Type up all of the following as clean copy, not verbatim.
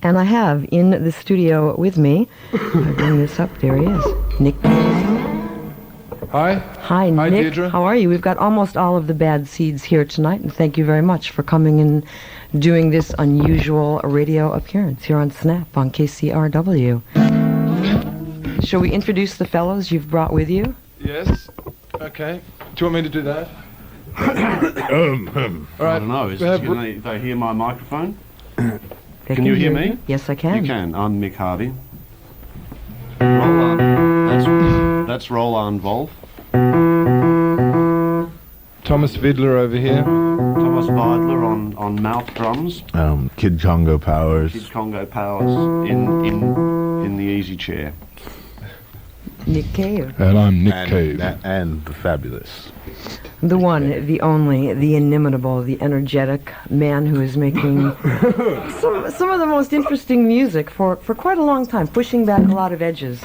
And I have in the studio with me, I bring this up, there he is, Nick. Hi. Hi, Nick. Deirdre. How are you? We've got almost all of the bad seeds here tonight, and thank you very much for coming and doing this unusual radio appearance here on Snap on KCRW. Shall we introduce the fellows you've brought with you? Yes. Okay. Do you want me to do that? All right. I don't know. Can they hear my microphone? Can you hear me? Yes, I can. You can. I'm Mick Harvey. Roland. That's Roland Wolf. Thomas Vidler over here. Thomas Vidler on mouth drums. Kid Congo Powers. Kid Congo Powers in the easy chair. Nick Cave. And I'm Nick Cave. And the fabulous. The one, the only, the inimitable, the energetic man who is making some of the most interesting music for quite a long time, pushing back a lot of edges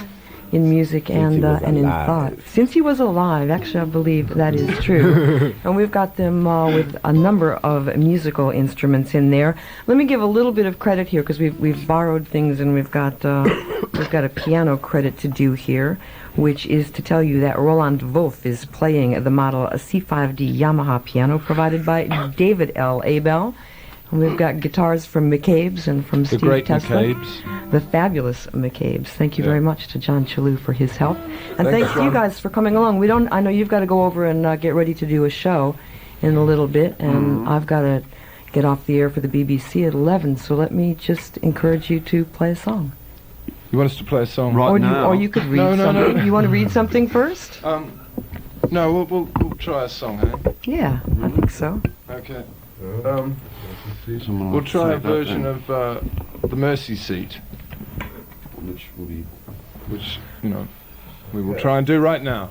in music and in thought. Since he was alive, actually I believe that is true. And we've got them with a number of musical instruments in there. Let me give a little bit of credit here because we've borrowed things and we've got a piano credit to do here, which is to tell you that Roland Wolf is playing the model C5D Yamaha piano provided by David L. Abel. And we've got guitars from McCabe's and from Steve great Tesla. McCabe's. The fabulous McCabe's. Thank you very much to John Chalou for his help. And thanks to you guys for coming along. I know you've got to go over and get ready to do a show in a little bit, and I've got to get off the air for the BBC at 11, so let me just encourage you to play a song. You want us to play a song right now? Or you could read something. No. You want to read something first? No, we'll try a song, huh? Yeah, I think so. Okay. We'll try a version of The Mercy Seat, which will be... which, we will try and do right now.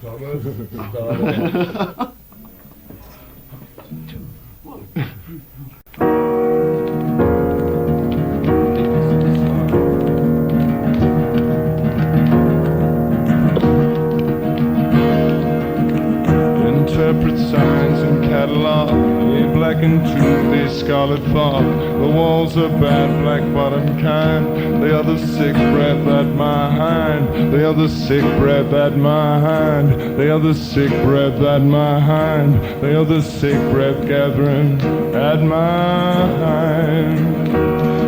Interpret signs and catalog, they blacken truth, they scarlet fog. The walls are bad, black bottom kind. They are the sick breath at my hind. They are the sick breath at my hind. They are the sick breath at my hind. They are the sick breath gathering at my hind.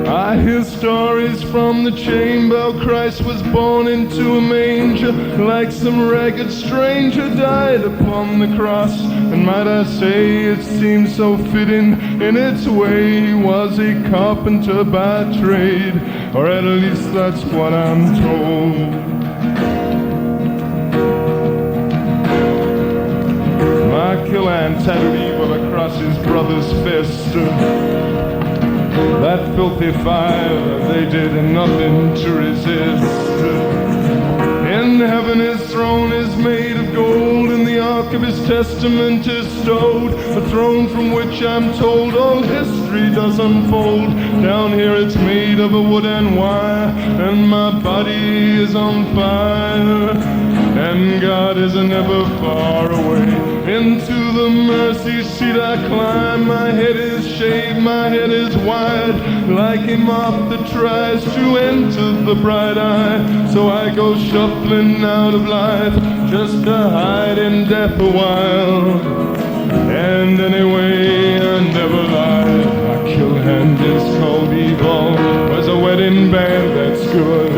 I hear stories from the chamber. Christ was born into a manger, like some ragged stranger died upon the cross. And might I say, it seems so fitting in its way. He was a carpenter by trade, or at least that's what I'm told. Michael and tattooed evil across his brother's fist. That filthy fire, they did nothing to resist. In heaven his throne is made of gold, and the ark of his testament is stowed. A throne from which I'm told all history does unfold. Down here it's made of a wood and wire, and my body is on fire. And God is never far away. Into the mercy seat I climb. My head is shaved, my head is wide, like a moth that tries to enter the bright eye. So I go shuffling out of life, just to hide in death a while. And anyway, I never lie. My kill hand is called evil. Was a wedding band that's good.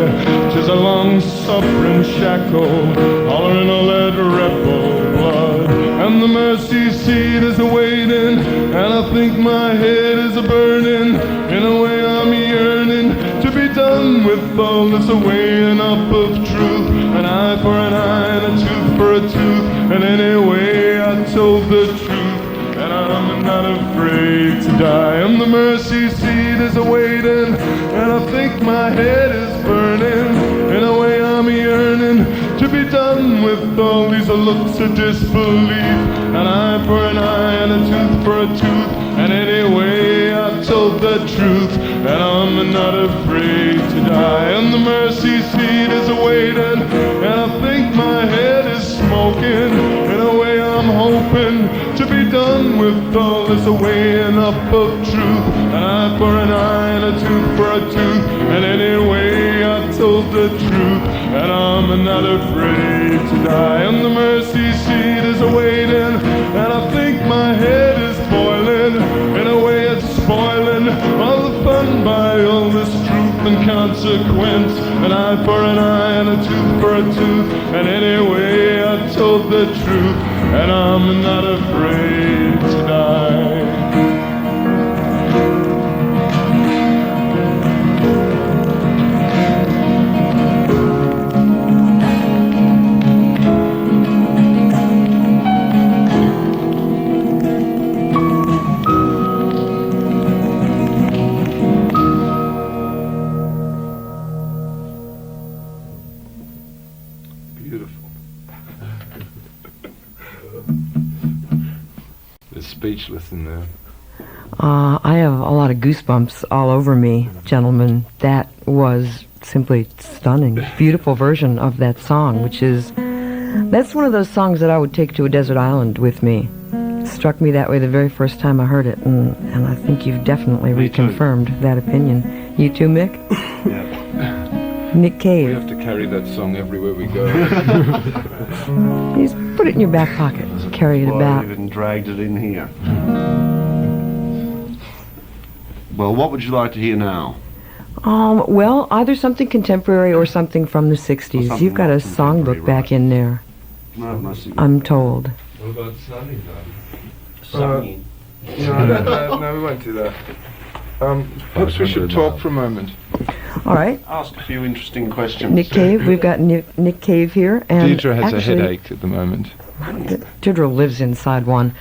'Tis a long-suffering shackle, hollering all that rebel blood. And the mercy seat is a-waiting, and I think my head is a-burning. In a way I'm yearning to be done with all this weighing up of truth. An eye for an eye and a tooth for a tooth. And anyway I told the truth, and I'm not afraid to die. And the mercy seat is a-waiting, and I think my head is burning. In a way I'm yearning to be done with all these looks of disbelief. An eye for an eye and a tooth for a tooth. And anyway I told the truth, and I'm not afraid to die. And the mercy seat is a-waiting, and I think my head is smoking. In a way I'm hoping to be done with all this weighing up of truth. An eye for an eye and a tooth for a tooth. And told the truth, and I'm not afraid to die. And the mercy seat is awaiting, and I think my head is boiling. In a way it's spoiling all the fun by all this truth and consequence. An eye for an eye and a tooth for a tooth. And anyway I told the truth, and I'm not afraid to die. Speechless in there. I have a lot of goosebumps all over me, gentlemen. That was simply stunning. Beautiful version of that song, that's one of those songs that I would take to a desert island with me. It struck me that way the very first time I heard it, and I think you've definitely reconfirmed that opinion. You too, Mick? Yeah. Nick Cave. We have to carry that song everywhere we go. You just put it in your back pocket, carry it about. I even dragged it in here. Well, what would you like to hear now? Well, either something contemporary or something from the 60s. You've got a songbook back in there, No, I'm told. What about Sunny, Sunny. No, we won't do that. Perhaps we should talk for a moment. All right. Ask a few interesting questions. Nick Cave, we've got Nick Cave here. And Deirdre has actually, a headache at the moment. Deirdre lives inside one.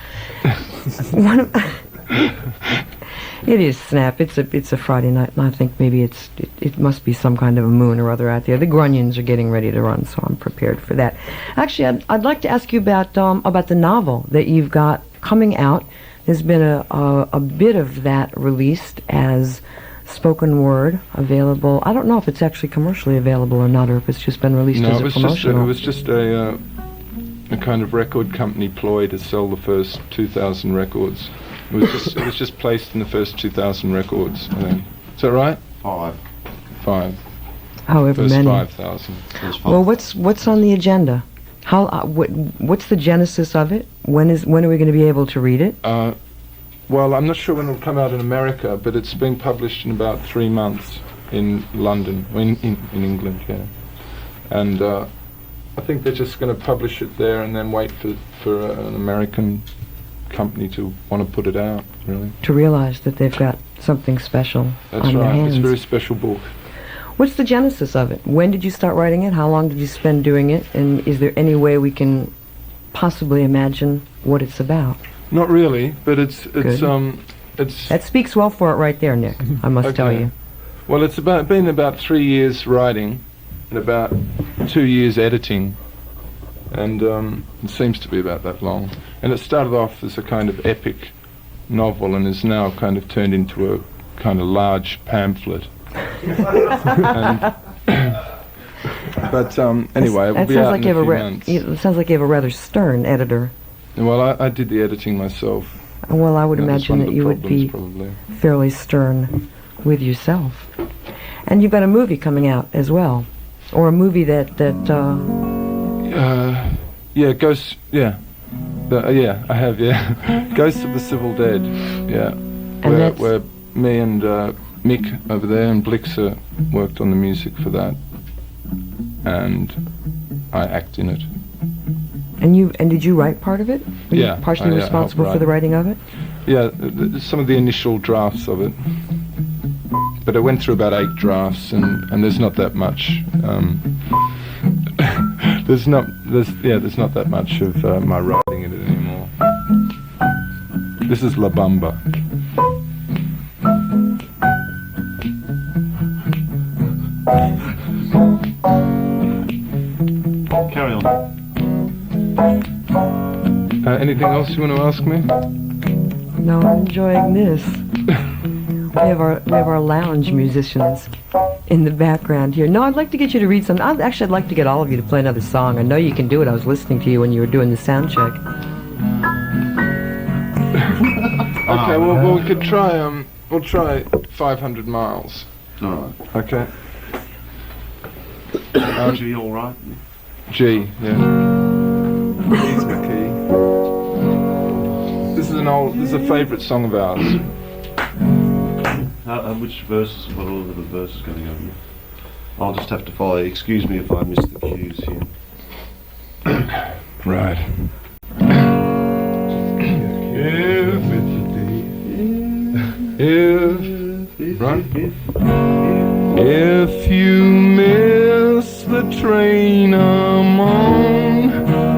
It is Snap. It's a Friday night, and I think maybe it must be some kind of a moon or other out there. The Grunions are getting ready to run, so I'm prepared for that. Actually, I'd like to ask you about the novel that you've got coming out. There's been a bit of that released as spoken word available. I don't know if it's actually commercially available or not, or if it's just been released as a promotional. It was just a kind of record company ploy to sell the first 2,000 records. It was just placed in the first 2,000 records. I think. Is that right? 5. However first many. 5,000. Well, what's on the agenda? How what's the genesis of it? When are we going to be able to read it? Well, I'm not sure when it'll come out in America, but it's being published in about 3 months in London, in England, yeah. And I think they're just going to publish it there and then wait for an American company to want to put it out, really. To realize that they've got something special That's on their right. hands. It's a very special book. What's the genesis of it? When did you start writing it? How long did you spend doing it? And is there any way we can possibly imagine what it's about? Not really, but it's That speaks well for it right there, Nick, I must tell you. Well, it's been about 3 years writing and about 2 years editing, and it seems to be about that long. And it started off as a kind of epic novel and is now kind of turned into a kind of large pamphlet. But anyway, it will be out in a few months. It sounds like you have a rather stern editor. Well, I did the editing myself. Well, I would That was imagine one of that the you would be problems, probably. fairly stern with yourself. And you've got a movie coming out as well, or a movie that yeah, Ghosts. Yeah, yeah, I have. Yeah, Ghosts of the Civil Dead. Yeah, where me and Mick over there and Blixer worked on the music for that, and I act in it. And did you write part of it? Were Yeah, you partially responsible for the writing of it? Yeah, some of the initial drafts of it. But I went through about 8 drafts, and there's not that much. There's not that much of my writing in it anymore. This is La Bamba. Carry on. Anything else you want to ask me? No, I'm enjoying this. We have our lounge musicians in the background here. No, I'd like to get you to read something. I'd like to get all of you to play another song. I know you can do it. I was listening to you when you were doing the sound check. Okay, well we could try. We'll try 500 miles. All right. Okay. G, all right. G, yeah. G's my key. This is a favourite song of ours. Which verses? What order are the verses going over? I'll just have to follow. Excuse me if I miss the cues here. Right. If you miss the train I'm on,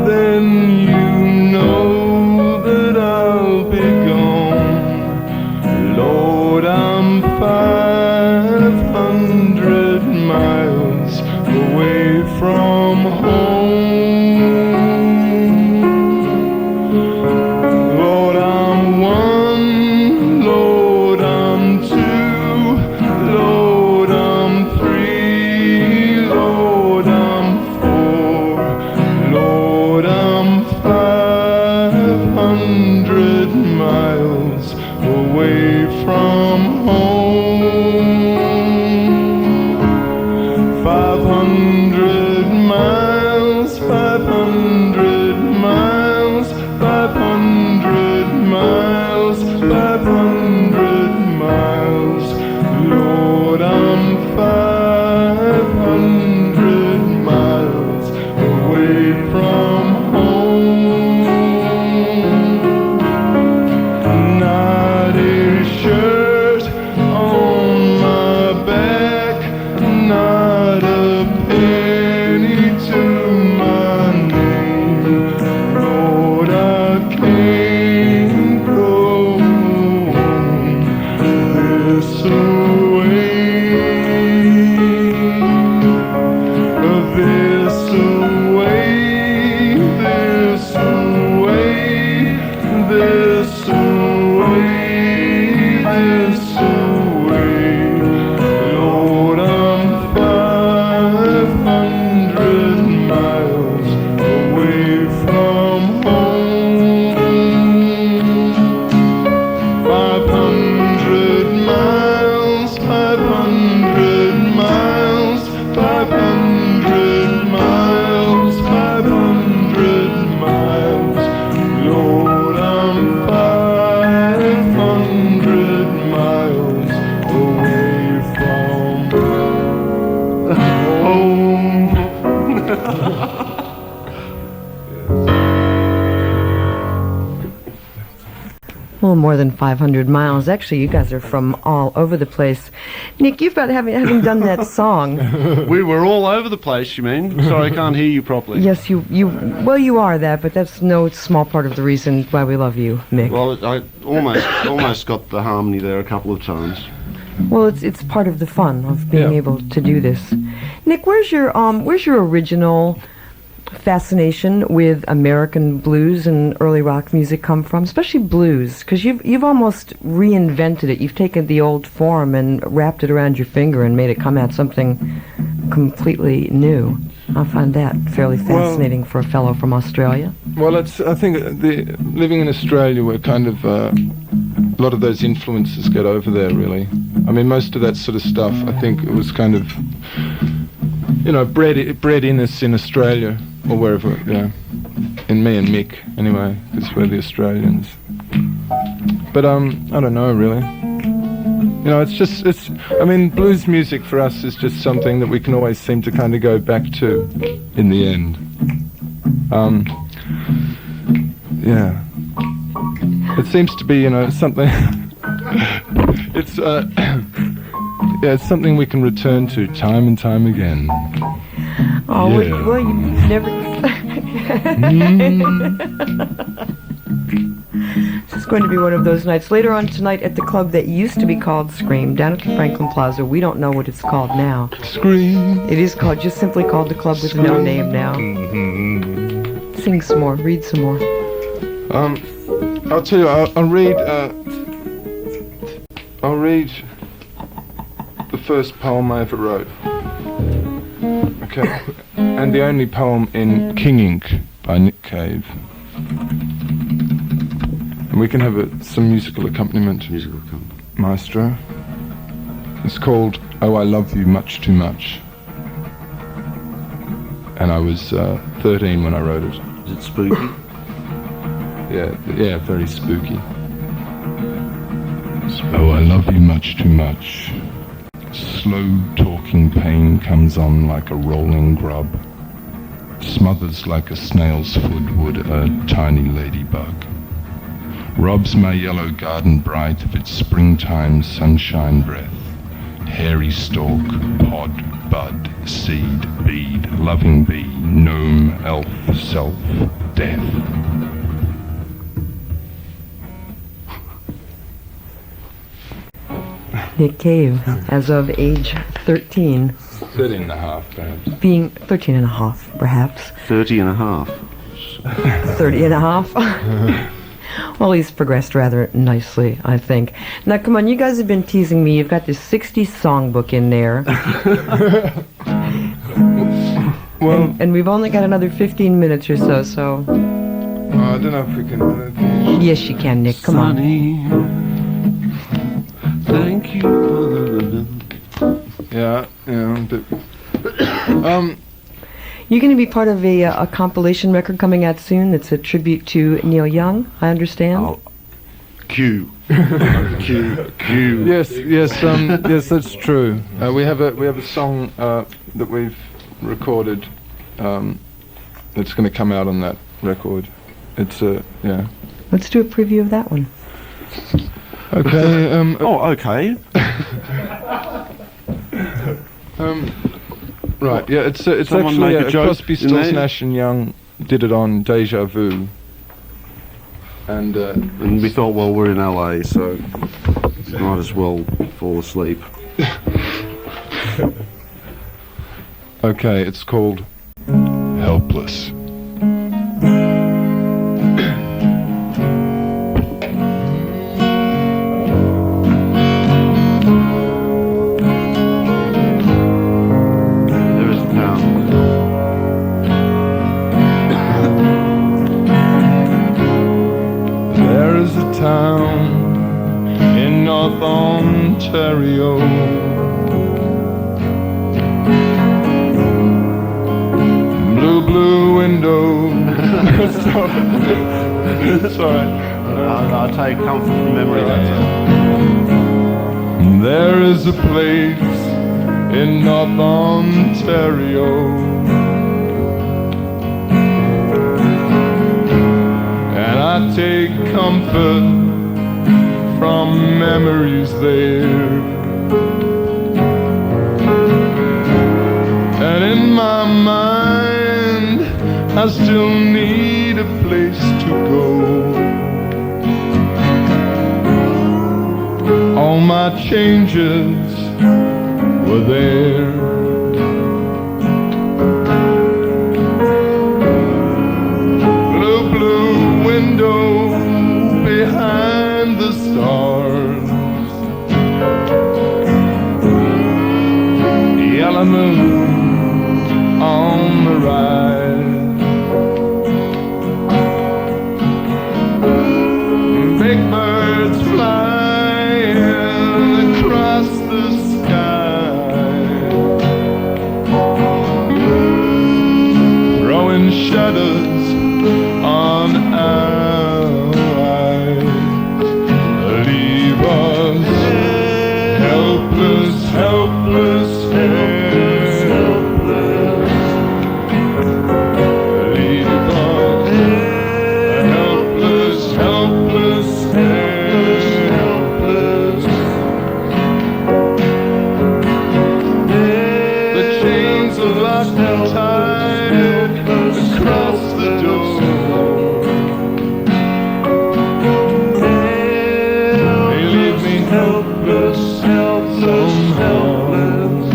then you know that I'll be gone. Lord, I'm 500 miles away from home. Lord, I'm one. Lord, I'm two. Lord, I'm three. Lord, I'm four. Lord, I'm 500 miles away from home. 500 miles, 500 miles, 500 miles, 500 miles. Lord, I'm 500 miles away from home. Not a shirt on my back, not a penny to my name. Lord, I can't go this away. This away, this away, this away, this away. Lord, I'm 500 miles away from home. 500 miles, 500 miles, 500 miles, 500 miles. Lord, I'm 500 miles away from home. Well, more than 500 miles. Actually, you guys are from all over the place. Nick, you've got having done that song. We were all over the place, you mean? Sorry, I can't hear you properly. Yes, you are that, but that's no small part of the reason why we love you, Mick. Well, I almost got the harmony there a couple of times. Well, it's part of the fun of being Yeah. able to do this. Nick, where's your original fascination with American blues and early rock music come from, especially blues? Because you've almost reinvented it. You've taken the old form and wrapped it around your finger and made it come out something completely new. I find that fairly fascinating for a fellow from Australia. Well, I think living in Australia, we're kind of a lot of those influences get over there. Really, I mean, most of that sort of stuff. I think it was kind of, bred in us in Australia or wherever. In me and Mick anyway, because we're the Australians. But I don't know really. I mean, blues music for us is just something that we can always seem to kind of go back to in the end. Yeah. It seems to be, something, it's something we can return to time and time again. Oh, Yeah. well, you've never... This is going to be one of those nights. Later on tonight at the club that used to be called Scream, down at the Franklin Plaza. We don't know what it's called now. Scream. It is just simply called the club with no name now. Sing some more, read some more. I'll tell you, I'll read the first poem I ever wrote. Okay. And the only poem in King Ink by Nick Cave. And we can have some musical accompaniment. Maestro. It's called Oh, I Love You Much Too Much. and I was 13 when I wrote it. Is it spooky? Yeah, very spooky. Oh, I love you much too much. Slow talking pain comes on like a rolling grub, smothers like a snail's foot would a tiny ladybug, robs my yellow garden bright of its springtime sunshine breath, hairy stalk, pod, bud, seed, bead, loving bee, gnome, elf, self, death. Nick Cave, as of age 13. 13 and a half, perhaps. Being 13 and a half, perhaps. 30 and a half. 30 and a half. Well, he's progressed rather nicely, I think. Now, come on, you guys have been teasing me. You've got this 60s songbook in there. Well, and we've only got another 15 minutes or so. I don't know if we can... Yes, you can, Nick. Come on. Thank you for the... Yeah, but... You're going to be part of a compilation record coming out soon that's a tribute to Neil Young, I understand? Oh. Q. Q. Yes, that's true. We have a song that we've recorded that's going to come out on that record. It's yeah. Let's do a preview of that one. Okay. Okay. Right. Yeah. It's Someone actually make a joke Crosby, in Stills, there? Nash and Young did it on Deja Vu, and we thought, well, we're in LA, so might as well fall asleep. okay, it's called Helpless. There is a town. There is a town in North Ontario, blue window. Sorry. I take comfort from memory. There is a place in North Ontario, and I take comfort from memories there. And in my mind, I still need a place to go. All my changes were there. Blue window behind the stars, yellow moon on the rise, big birds flying across the sky, throwing shadows on our eyes. Leave us helpless, helpless, helpless. Leave us helpless, helpless, helpless. The chains are locked tight across the door. They leave me helpless, helpless, helpless.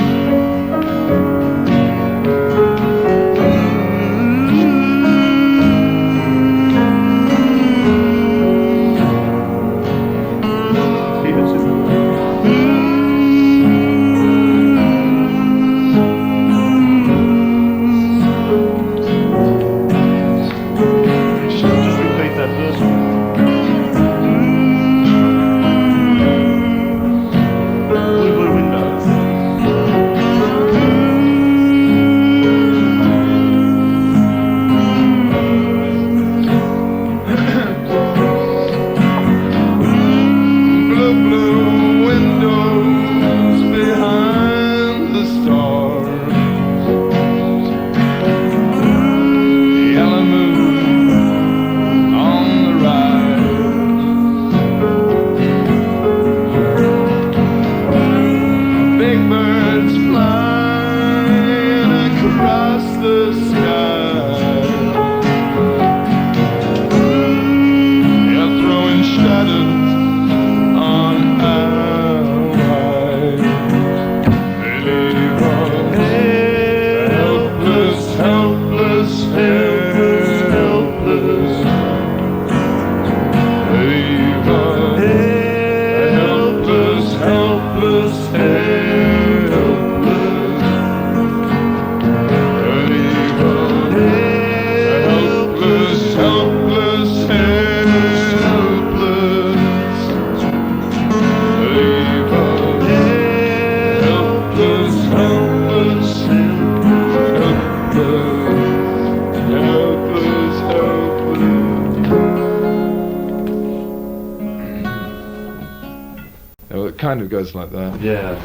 kind of goes like that, Yeah.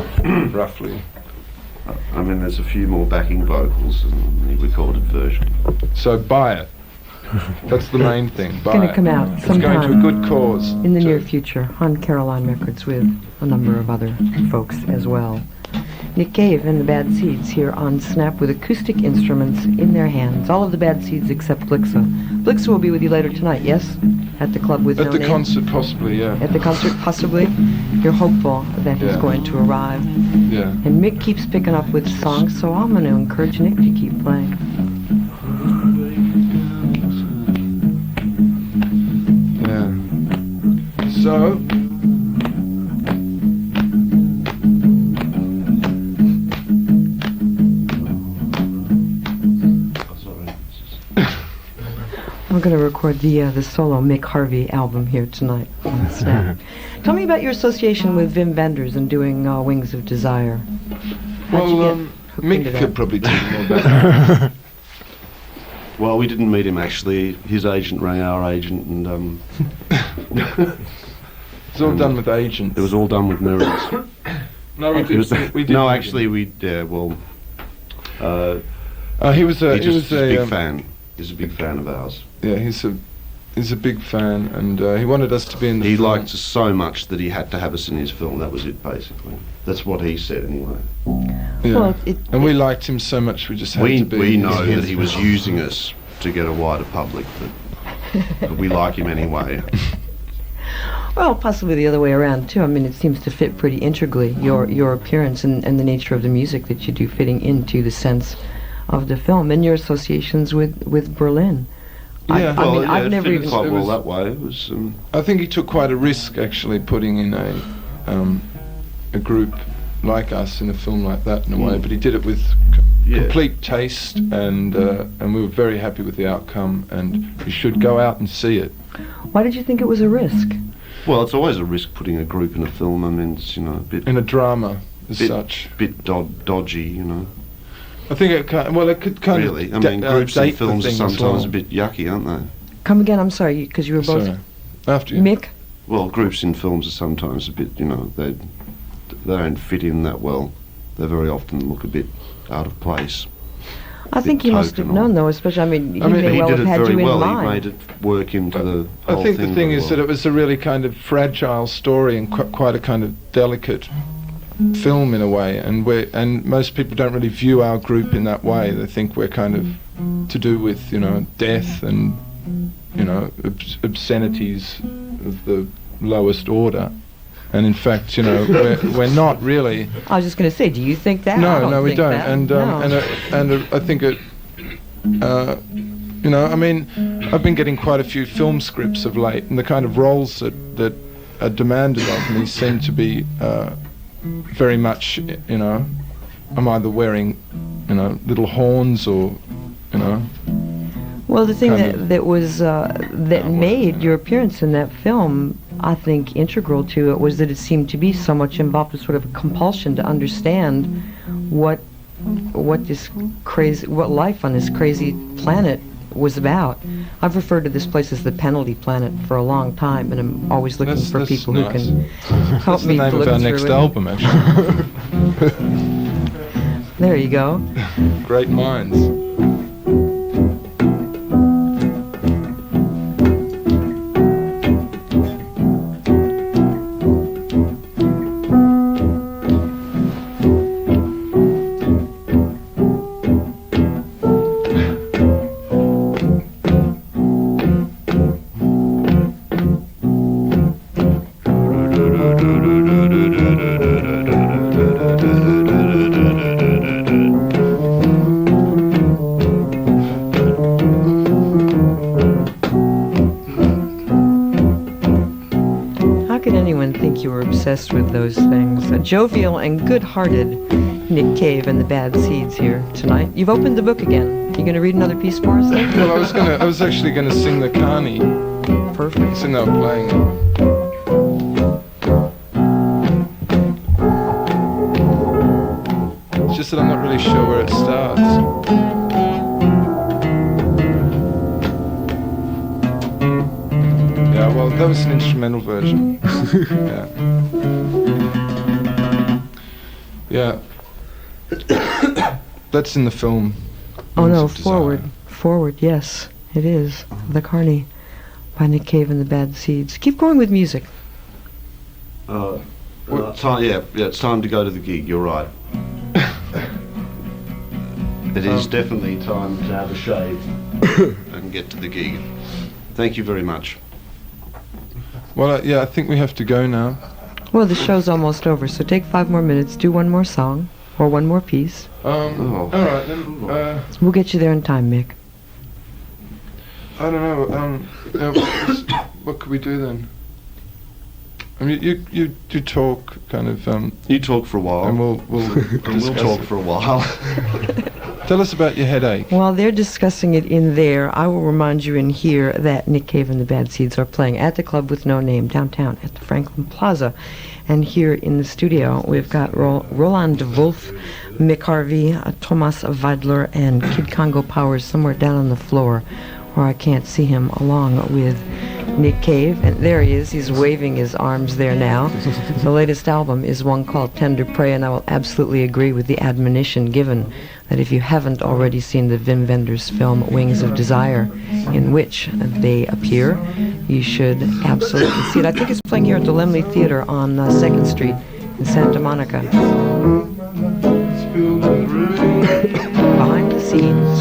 roughly. I mean, there's a few more backing vocals in the recorded version. So buy it. That's the main thing. It's going to come out It's going to a sometime good cause. in the near future on Caroline Records with a number of other folks as well. Nick Cave and the Bad Seeds here on Snap with acoustic instruments in their hands. All of the Bad Seeds except Blixa. Blixa will be with you later tonight, yes? At the club with At no the name? concert, possibly, yeah. At the concert, possibly. You're hopeful that he's Yeah. going to arrive. Yeah. And Mick keeps picking up with songs, so I'm going to encourage Nick to keep playing. Yeah. So, We're going to record the solo Mick Harvey album here tonight on Snap. Tell me about your association with Wim Wenders and doing Wings of Desire. How'd you well, get hooked Mick into that? could probably tell you more about that. Well, we didn't meet him actually. His agent rang our agent, and It's all done with agents. it was all done with mirrors. No, we It was- did. We did. no, actually, we well. He was a. He He just was is a a. big fan. He's a big fan of ours. Yeah, he's a big fan, and he wanted us to be in the. He film. liked us so much that he had to have us in his film. That was it, basically. That's what he said, anyway. Yeah. Well, and we liked him so much, we just had to be. We in know his that he was film. using us to get a wider public, but we like him anyway. Well, possibly the other way around too. I mean, it seems to fit pretty integrally, your appearance and the nature of the music that you do fitting into the sense of the film and your associations with Berlin. Yeah. I mean, yeah, I've it never fitted even. quite It well was- that way. It was. I think he took quite a risk actually putting in a group like us in a film like that in a way, but he did it with Yeah. complete taste, and we were very happy with the outcome, and you should go out and see it. Why did you think it was a risk? Well, it's always a risk putting a group in a film. I mean, it's, a bit In a drama as Bit- such. dodgy, I think it could kind Really. I of mean, groups in date the films are thing as sometimes well. a bit yucky, aren't they? Come again, I'm sorry, because you were both. Sorry. After you. Mick? Well, groups in films are sometimes a bit, they don't fit in that well. They very often look a bit out of place. I think he must have token known, or- though, especially, I mean, he I mean, may He well did have it had very you in well. mind. He made it work into the I whole think the thing very is that well. it was a really kind of fragile story and quite a kind of delicate film in a way, and most people don't really view our group in that way. They think we're kind of to do with death and obscenities of the lowest order, and in fact we're not really. I was just going to say, do you think that? I No, we think don't. that. And No. I think it. I mean, I've been getting quite a few film scripts of late, and the kind of roles that are demanded of me seem to be very much, I'm either wearing, little horns or, Well, the thing kind of- that was that made your appearance in that film, I think, integral to it was that it seemed to be so much involved with sort of a compulsion to understand what life on this crazy planet was about. I've referred to this place as the penalty planet for a long time, and I'm always looking That's- for that's people nice. who can help That's the me name look of our through next it. album, actually. There you go. Great minds. How could anyone think you were obsessed with those things? A jovial and good-hearted Nick Cave and the Bad Seeds here tonight. You've opened the book again. You going to read another piece for us then? Well, I was actually gonna sing the Carney. Perfect. It's in there playing it. It's just that I'm not really sure where it starts. Yeah, well, that was an instrumental version. Yeah. Yeah. That's in the film. Oh Wings no, of Desire. forward, yes, it is. The Carney by Nick Cave and the Bad Seeds. Keep going with music. It's time to go to the gig. You're right. It is definitely time to have a shave and get to the gig. Thank you very much. Well, I think we have to go now. Well, the show's almost over, so take 5 more minutes, do one more song, or one more piece. All right, then. We'll get you there in time, Mick. I don't know. What could we do then? I mean, you talk kind of. You talk for a while, and we'll talk for a while. Tell us about your headache. While they're discussing it in there, I will remind you in here that Nick Cave and the Bad Seeds are playing at the Club with No Name downtown at the Franklin Plaza. And here in the studio, we've got Roland Wolf, Mick Harvey, Thomas Weidler, and Kid Congo Powers somewhere down on the floor where I can't see him, along with Nick Cave. And there he is. He's waving his arms there now. The latest album is one called Tender Prey, and I will absolutely agree with the admonition given that if you haven't already seen the Wim Wenders film Wings of Desire, in which they appear, you should absolutely see it. I think it's playing here at the Lemley Theater on 2nd Street in Santa Monica. Behind the scenes.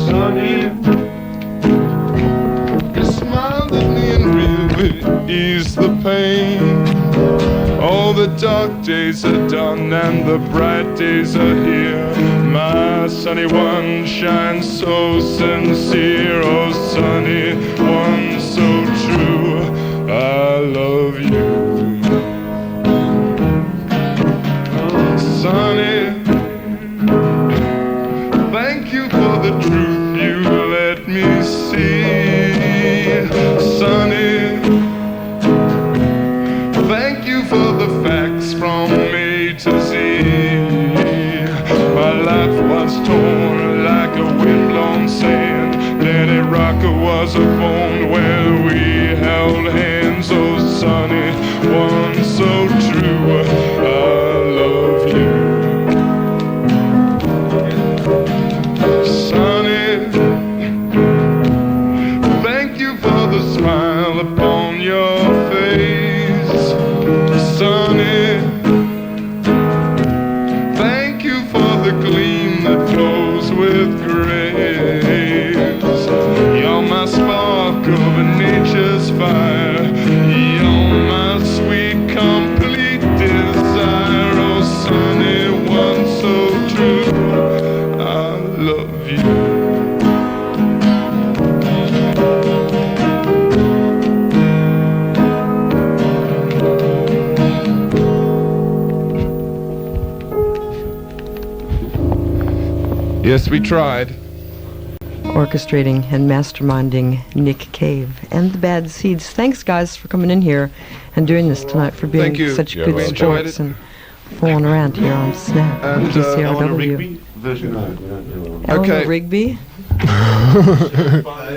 You smiled at me and really eased the pain. All the dark days are done and the bright days are here. My sunny one shines so sincere. Oh, sunny one so true. I love you. Sunny, thank you for the truth you let me see. Sunny, thank you for the facts from A to Z. My life was torn like a windblown sand. Daddy Rocker was a bone where we held hands. Oh, sunny one so true. I love you. Sunny, thank you for the smile upon your face. Sunny, thank you for the gleam that flows with grace. You're my spark of nature's fire. You're my sweet, complete desire. Oh, sunny one so true. I love you. Yes, we tried. Orchestrating and masterminding Nick Cave and the Bad Seeds. Thanks, guys, for coming in here and doing this tonight, for being Thank you. such Yeah, good we enjoyed sports and fooling around here on Snap And, KCRW. Version no, we don't do it. Eleanor Okay. Rigby,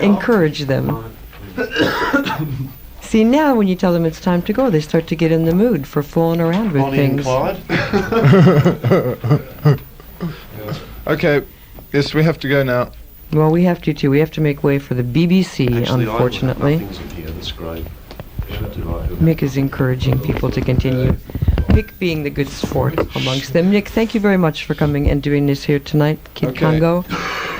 encourage them. See, now when you tell them it's time to go, they start to get in the mood for fooling around with Bonnie and things. Clyde. Okay. Yes, we have to go now. Well, we have to too. We have to make way for the BBC, Actually, unfortunately. nothing's in here. That's great. Should do like Mick is encouraging people to continue. Mick being the good sport amongst them. Nick, thank you very much for coming and doing this here tonight. Kid Okay. Congo,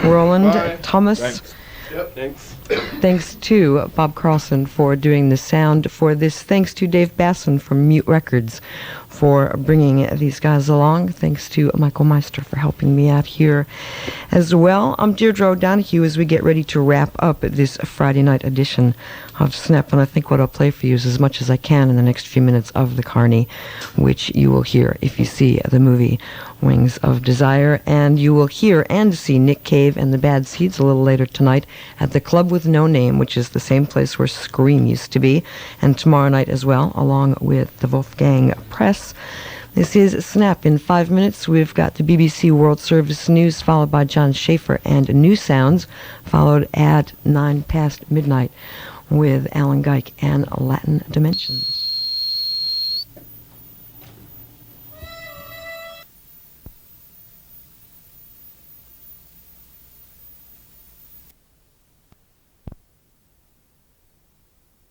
Roland, Bye. Thomas. Thanks. Yep, thanks. Thanks to Bob Carlson for doing the sound for this. Thanks to Dave Basson from Mute Records for bringing these guys along. Thanks to Michael Meister for helping me out here as well. I'm Deirdre O'Donoghue as we get ready to wrap up this Friday night edition of Snap. And I think what I'll play for you is as much as I can in the next few minutes of the Carney, which you will hear if you see the movie Wings of Desire. And you will hear and see Nick Cave and the Bad Seeds a little later tonight at the Club with No Name, which is the same place where Scream used to be, and tomorrow night as well, along with the Wolfgang Press. This is Snap. In 5 minutes, we've got the BBC World Service News, followed by John Schaefer and New Sounds, followed at 9 past midnight with Alan Geik and Latin Dimensions.